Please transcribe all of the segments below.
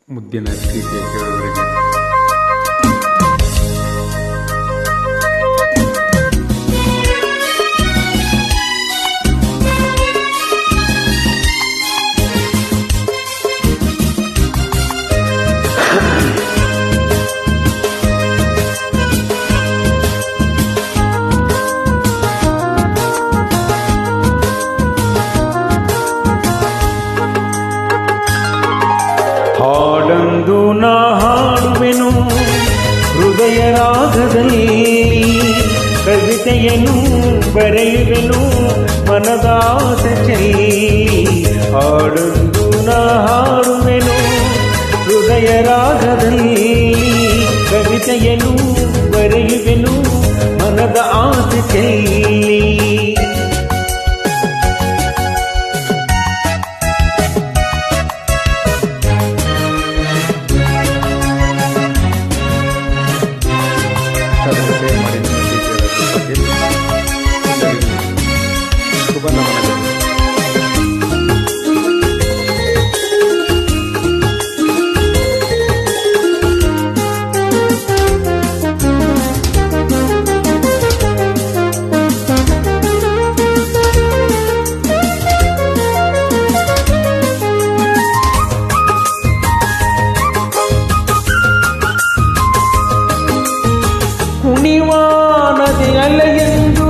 ಮುದ್ದಿನ ಪ್ರೀತಿಯ ಕೇಳುವರಿಗೆ ಹಾಡೊಂದು ನಾ ಹಾಡುವೆನು ಹೃದಯ ರಾಗದಲ್ಲಿ, ಕವಿತೆಯನ್ನು ಬರೆಯುವೆನು ಮನದಾಸೆ ಚೆಲ್ಲಿ. ಹಾಡೊಂದು ನಾ ಹಾಡುವೆನು ಹೃದಯ ರಾಗದಲ್ಲಿ, ಕವಿತೆಯನ್ನು ಬರೆಯುವೆನು ಮನದ ಆಸೆ ಚೆಲ್ಲಿ. ಕುಣಿವಾನದಿ ಅಲೆಯೆಂದು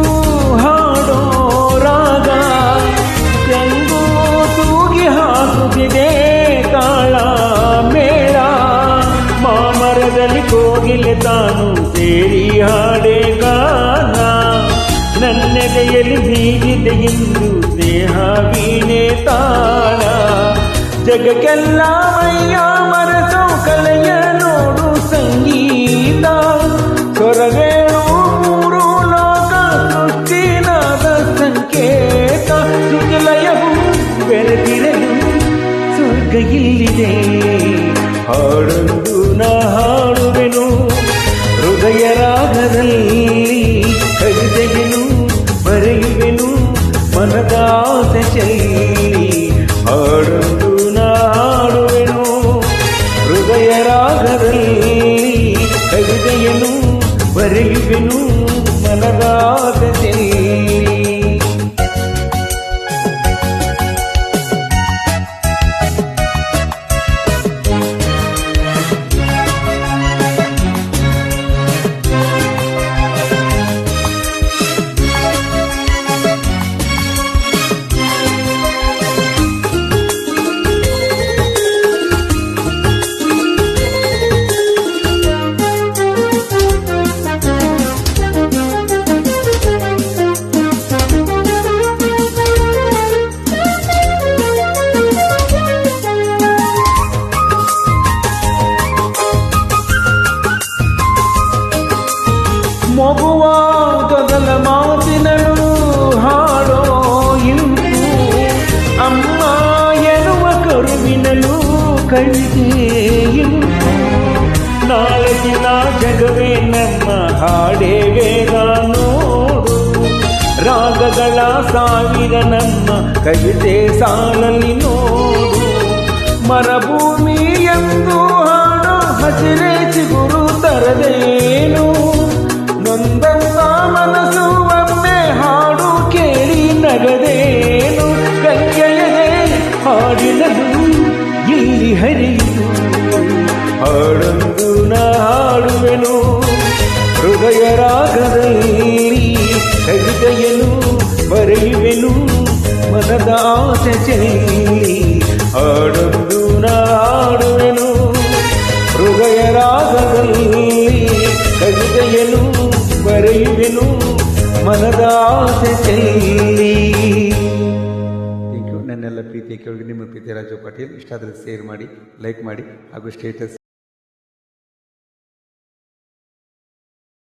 ಹಾಡೋ ರಾಗ, ಚೆಂಗು ತೂಗಿ ಹಾಕುತ್ತಿದೆ ತಾಳ ಮೇಳ. ಮಾಮರದಲ್ಲಿ ಕೋಗಿಲೆ ತಾನು ಸೇರಿ ಹಾಡೆ ಗಾನ, ನನ್ನೆದೆಯಲ್ಲಿ ಬೀಗಿದೆ ಎಂದು ಸ್ನೇಹ ವೀಣೆ ತಾಳ. ಜಗಕ್ಕೆಲ್ಲ ಮೈಯ ಮರೆಸೋ ಕಲೆಯ ನೋಡು ಸಂಗೀತ, ಸ್ವರವೇಳು ಮೂರು ಲೋಕ ಸೃಷ್ಟಿನಾದ ಸಂಕೇತ. ಶ್ರುತಿಲಯವು ಬೆರೆತಿರಲು ಸ್ವರ್ಗ ಇಲ್ಲಿದೆ. ಹಾಡೊಂದು ನಾ ಹಾಡುವೆನು ಹೃದಯ ರಾಗದಲ್ಲಿ, ಕವಿತೆಯನ್ನು ಬರೆಯುವೆನು ಮನದಾಸೆ ಚೆಲ್ಲಿ. ಹಾಡೊಂದು ನಾ ಹಾಡುವೆನು ಹೃದಯ ರಾಗದಲ್ಲಿ, ಕವಿತೆಯನ್ನು ಬರೆಯುವೆನು ಮನದಾಸೆ ಚೆಲ್ಲಿ. ಮಗುವ ಗಗನ ಮಾತಿನಳು ಹಾಡೋ ಇಂಪು, ಅಮ್ಮ ಎನ್ನುವ ಕರುವಿನಲು ಕವಿತೆ ಇಂಪು. ನಾಳೆ ದಿನ ಜಗವೇ ನಮ್ಮ ಹಾಡೇ ವೇಗ ನೋಡು, ರಾಗಗಳ ಸಾವಿರ ನಮ್ಮ ಕವಿತೆ ಸಾಲಲ್ಲಿ ನೋಡು. ಮರಭೂಮಿ ಎಂದು ಹಾಡೋ ಹಸಿರೇ ಚಿಗುರು ತರದೇನು, ನೊಂದಂತ ಮನಸ್ಸು ಒಮ್ಮೆ ಹಾಡು ಕೇಳಿ ನಗದೇನು. ಗಂಗೆಯದೆ ಹಾಡಿನದು ಇಲ್ಲಿ ಹರಿಯಿತು. ಹಾಡೊಂದು ನಾ ಹಾಡುವೆನು ಹೃದಯ ರಾಗದಲ್ಲಿ, ಕವಿತೆಯನ್ನು ಬರೆಯುವೆನು ಮನದ ಆಸೆ ಚೆಲ್ಲಿ. ಹಾಡೊಂದು ನಾ ಹಾಡುವೆನು ಹೃದಯ ರಾಗದಲ್ಲಿ, ಕವಿತೆಯನ್ನು ಬರೆಯುವೆನು ಮನದ ಆಸೆ ಚೆಲ್ಲಿ. Thank you. ನನ್ನೆಲ್ಲ ಪ್ರೀತಿಯ ಕೇಳಿಗೆ ನಿಮ್ಮ ಪ್ರೀತಿ ರಾಜು ಪಾಟೀಲ್. ಇಷ್ಟ ಆದರೆ ಶೇರ್ ಮಾಡಿ, ಲೈಕ್ ಮಾಡಿ ಹಾಗೂ ಸ್ಟೇಟಸ್